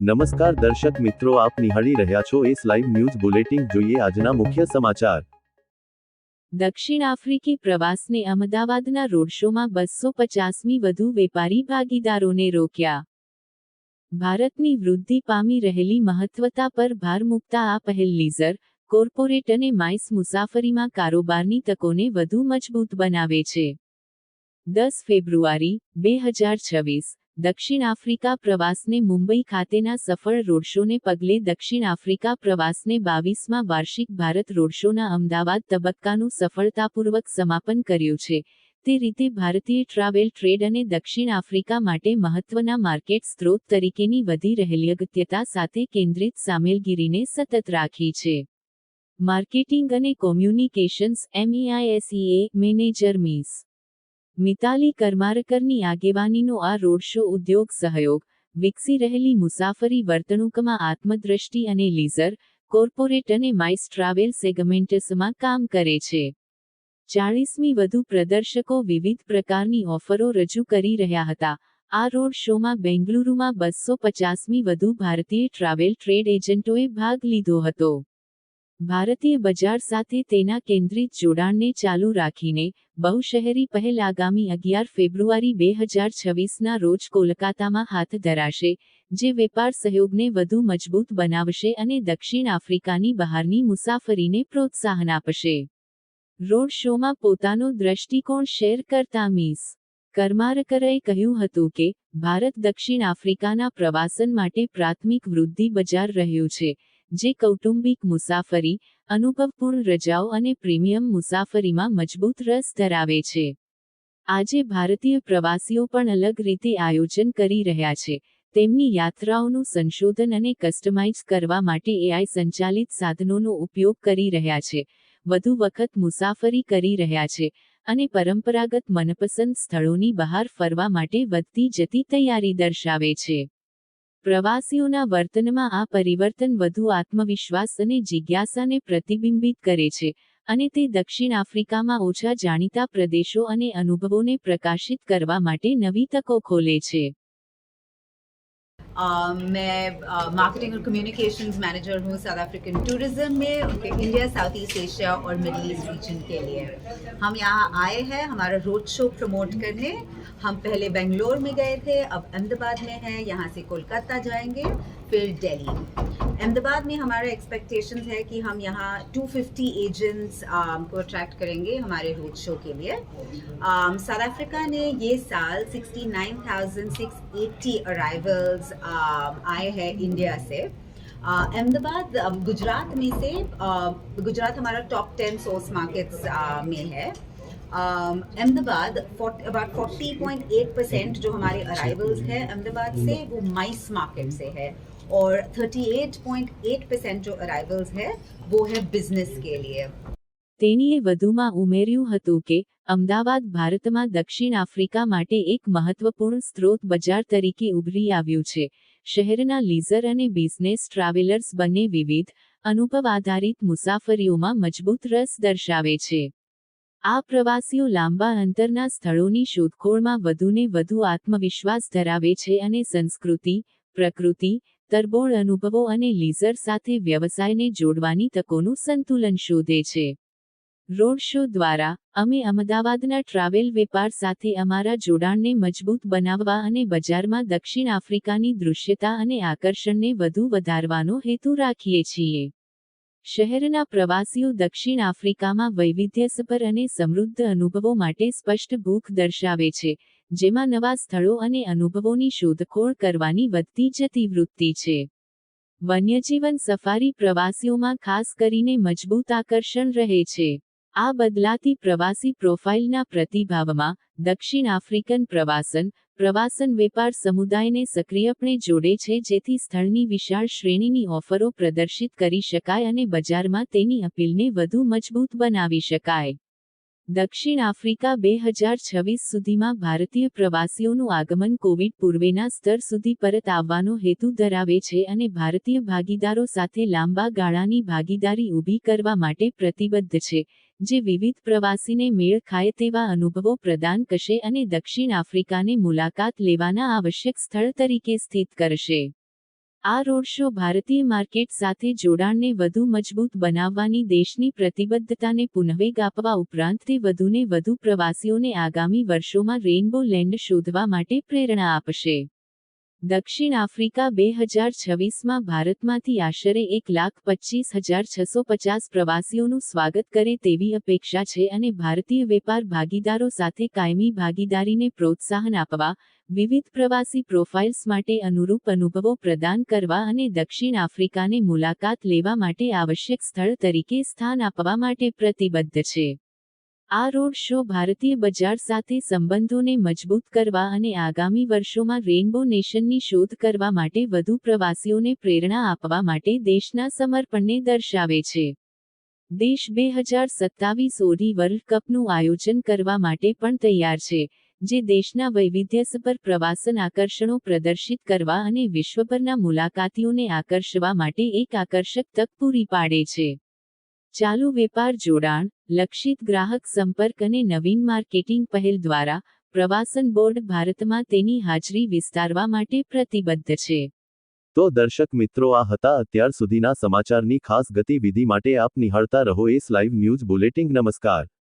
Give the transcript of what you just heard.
નમસ્કાર દર્શક મિત્રો, આપ નિહાળી રહ્યા છો એસ લાઈવ ન્યૂઝ બુલેટિન. જોઈએ આજના મુખ્ય સમાચાર. દક્ષિણ આફ્રિકી પ્રવાસને અમદાવાદના રોડ શોમાં 250મી વધુ વેપારી ભાગીદારોને રોક્યા. ભારતની વૃદ્ધિ પામી રહેલી મહત્વતા પર ભાર મૂકતા આ પહેલ લીઝર, કોર્પોરેટ અને માઇસ મુસાફરીમાં કારોબારની તકોને વધુ મજબૂત બનાવે છે. 10 ફેબ્રુઆરી, 2026 દક્ષિણ આફ્રિકા પ્રવાસને મુંબઈ ખાતેના સફળ રોડશોને પગલે દક્ષિણ આફ્રિકા પ્રવાસને 22મા વાર્ષિક ભારત રોડશોના અમદાવાદ તબક્કાનું સફળતાપૂર્વક સમાપન કર્યું છે. તે રીતે ભારતીય ટ્રાવેલ ટ્રેડ અને દક્ષિણ આફ્રિકા માટે મહત્વના માર્કેટ સ્ત્રોત તરીકેની વધી રહેલી અગત્યતા સાથે કેન્દ્રિત સામેલગીરીને સતત રાખી છે. માર્કેટિંગ અને communications MEISEA manager Miss. Mitali કરમારકરની આગેવાનીનો આ રોડ શો ઉદ્યોગ સહયોગ, વિકસી રહેલી મુસાફરી વર્તણૂકમાં આત્મદ્રષ્ટિ અને લીઝર, કોર્પોરેટ અને માઇસ ટ્રાવેલ સેગમેન્ટ્સમાં કામ કરે છે. 40મી વધુ પ્રદર્શકો વિવિધ પ્રકારની ઓફરો રજૂ કરી રહ્યા હતા. આ રોડ શોમાં બેંગલુરુમાં 250મી વધુ ભારતીય ટ્રાવેલ ટ્રેડ એજન્ટોએ ભાગ લીધો હતો. ભારતીય બજાર સાથે તેના કેન્દ્રિત જોડાણને ચાલુ રાખીને, બહુશહેરી પહેલ આગામી 11 ફેબ્રુઆરી 2026ના રોજ કોલકાતામાં હાથ ધરાશે, જે વેપાર સહયોગને વધુ મજબૂત બનાવશે અને દક્ષિણ આફ્રિકાની બહારની મુસાફરીને પ્રોત્સાહન આપશે. રોડ શોમાં પોતાનો દ્રષ્ટિકોણ શેર કરતા મિસ. કરમારકરે કહ્યું હતું કે, ભારત દક્ષિણ આફ્રિકાના પ્રવાસન માટે પ્રાથમિક વૃદ્ધિ બજાર રહ્યું છે, જે કૌટુંબિક મુસાફરી, અનુભવપૂર્ણ રજાઓ અને પ્રીમિયમ મુસાફરીમાં મજબૂત રસ ધરાવે છે. આજે ભારતીય પ્રવાસીઓ પણ અલગ રીતે આયોજન કરી રહ્યા છે. તેમની યાત્રાઓનું સંશોધન અને કસ્ટમાઇઝ કરવા માટે AI સંચાલિત સાધનોનો ઉપયોગ કરી રહ્યા છે, વધુ વખત મુસાફરી કરી રહ્યા છે, અને પરંપરાગત મનપસંદ સ્થળોની બહાર ફરવા માટે વધતી જતી તૈયારી દર્શાવે છે. પ્રવાસીઓના વર્તનમાં આ પરિવર્તન વધુ આત્મવિશ્વાસ અને જિજ્ઞાસાને પ્રતિબિંબિત કરે છે, અને તે દક્ષિણ આફ્રિકામાં ઓછા જાણીતા પ્રદેશો અને અનુભવોને પ્રકાશિત કરવા માટે નવી તકો ખોલે છે. मैं मार्केटिंग और कम्युनिकेशंस मैनेजर हूँ साउथ अफ्रीकन टूरिज्म में, उनके इंडिया, साउथ ईस्ट एशिया और मिडिल ईस्ट रीजन के लिए. हम यहाँ आए हैं हमारा रोड शो प्रमोट करने. हम पहले बेंगलोर में गए थे, अब अहमदाबाद में हैं, यहाँ से कोलकाता जाएंगे, फिर दिल्ली. अहमदाबाद में हमारा एक्सपेक्टेशंस है कि हम यहाँ 250 एजेंट्स को अट्रैक्ट करेंगे हमारे रोड शो के लिए. साउथ अफ्रीका ने ये साल 69,680 अराइवल्स आए हैं इंडिया से. अहमदाबाद गुजरात में से गुजरात हमारा टॉप 10 सोर्स मार्केट्स में है. अहमदाबाद अबाउट 40.8% जो हमारे अराइवल्स हैं अहमदाबाद से वो माइस मार्केट से है, और 38.8% जो अराइवल्स है वो है बिजनेस के लिए. તેણીએ વધુમાં ઉમેર્યું હતું કે, અમદાવાદ ભારતમાં દક્ષિણ આફ્રિકા માટે એક મહત્વપૂર્ણ સ્ત્રોત બજાર તરીકે ઉભરી આવ્યું છે. શહેરના લીઝર અને બિઝનેસ ટ્રાવેલર્સ બંને વિવિધ, અનુભવ આધારિત મુસાફરીઓમાં મજબૂત રસ દર્શાવે છે. આ પ્રવાસીઓ લાંબા અંતરના સ્થળોની શોધખોળમાં વધુને વધુ આત્મવિશ્વાસ ધરાવે છે અને સંસ્કૃતિ, પ્રકૃતિ, તરબોળ અનુભવો અને લીઝર સાથે વ્યવસાયને જોડવાની તકોનું સંતુલન શોધે છે. રોડ શો દ્વારા, અમે અમદાવાદના ટ્રાવેલ વેપાર સાથે અમારા જોડાણને મજબૂત બનાવવા અને બજારમાં દક્ષિણ આફ્રિકાની દૃશ્યતા અને આકર્ષણને વધુ વધારવાનો હેતુ રાખીએ છીએ. શહેરના પ્રવાસીઓ દક્ષિણ આફ્રિકામાં વૈવિધ્યસભર અને સમૃદ્ધ અનુભવો માટે સ્પષ્ટ ભૂખ દર્શાવે છે, જેમાં નવા સ્થળો અને અનુભવોની શોધખોળ કરવાની વધતી જતી વૃત્તિ છે. વન્યજીવન સફારી પ્રવાસીઓમાં ખાસ કરીને મજબૂત આકર્ષણ રહે છે. આ બદલાતી પ્રવાસી પ્રોફાઇલના પ્રતિભાવમાં, દક્ષિણ આફ્રિકન પ્રવાસન વેપાર સમુદાયને સક્રિયપણે જોડે છે, જેથી સ્થળની વિશાળ શ્રેણીની ઓફરો પ્રદર્શિત કરી શકાય અને બજારમાં તેની અપીલને વધુ મજબૂત બનાવી શકાય. દક્ષિણ આફ્રિકા 2026 સુધીમાં ભારતીય પ્રવાસીઓનું આગમન કોવિડ પૂર્વેના સ્તર સુધી પરત આવવાનો હેતુ ધરાવે છે અને ભારતીય ભાગીદારો સાથે લાંબા ગાળાની ભાગીદારી ઊભી કરવા માટે પ્રતિબદ્ધ છે, જે વિવિધ પ્રવાસીને મેળ ખાય તેવા અનુભવો પ્રદાન કરશે અને દક્ષિણ આફ્રિકાને મુલાકાત લેવાના આવશ્યક સ્થળ તરીકે સ્થિત કરશે. આ રોડ શો ભારતીય માર્કેટ સાથે જોડાણને વધુ મજબૂત બનાવવાની દેશની પ્રતિબદ્ધતાને પુનઃવેગ આપવા ઉપરાંત તે વધુને વધુ પ્રવાસીઓને આગામી વર્ષોમાં રેઇનબો લેન્ડ શોધવા માટે પ્રેરણા આપશે. દક્ષિણ આફ્રિકા 2026માં ભારતમાંથી આશરે 1,25,650 પ્રવાસીઓનું સ્વાગત કરે તેવી અપેક્ષા છે અને ભારતીય વેપાર ભાગીદારો સાથે કાયમી ભાગીદારીને પ્રોત્સાહન આપવા, વિવિધ પ્રવાસી પ્રોફાઇલ્સ માટે અનુરૂપ અનુભવો પ્રદાન કરવા અને દક્ષિણ આફ્રિકાને મુલાકાત લેવા માટે આવશ્યક સ્થળ તરીકે સ્થાન આપવા માટે પ્રતિબદ્ધ છે. આ રોડ શો ભારતીય બજાર સાથે સંબંધોને મજબૂત કરવા અને આગામી વર્ષોમાં રેઇનબો નેશનની શોધ કરવા માટે વધુ પ્રવાસીઓને પ્રેરણા આપવા માટે દેશના સમર્પણને દર્શાવે છે. દેશ 2027 ઓડી વર્લ્ડ કપનું આયોજન કરવા માટે પણ તૈયાર છે, જે દેશના વૈવિધ્યસભર પ્રવાસન આકર્ષણો પ્રદર્શિત કરવા અને વિશ્વભરના મુલાકાતીઓને આકર્ષવા માટે એક આકર્ષક તક પૂરી પાડે છે. ચાલુ વેપાર જોડાણ, લક્ષિત ગ્રાહક સંપર્ક અને નવીન માર્કેટિંગ પહેલ દ્વારા, પ્રવાસન બોર્ડ ભારતમાં તેની હાજરી વિસ્તારવા માટે પ્રતિબદ્ધ છે. તો દર્શક મિત્રો, આ હતા અત્યાર સુધીના સમાચારની ખાસ ગતિવિધિ માટે આપ નિહાળતા રહો એસ લાઈવ ન્યૂઝ બુલેટિન. નમસ્કાર.